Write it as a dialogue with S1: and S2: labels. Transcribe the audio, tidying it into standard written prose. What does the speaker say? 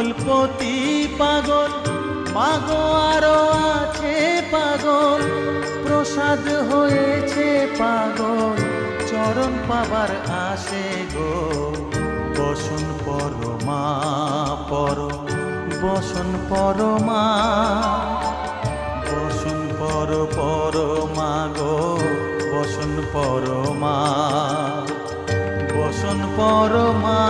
S1: পাগলপতি পাগল মাগো আরো আছে পাগল, প্রসাদ হয়েছে পাগল, চরণ পাবার আসে গো। বসন পরমা পর, বসন পরমা, বসন পর পরমা গো, বসন পরমা, বসন পরমা।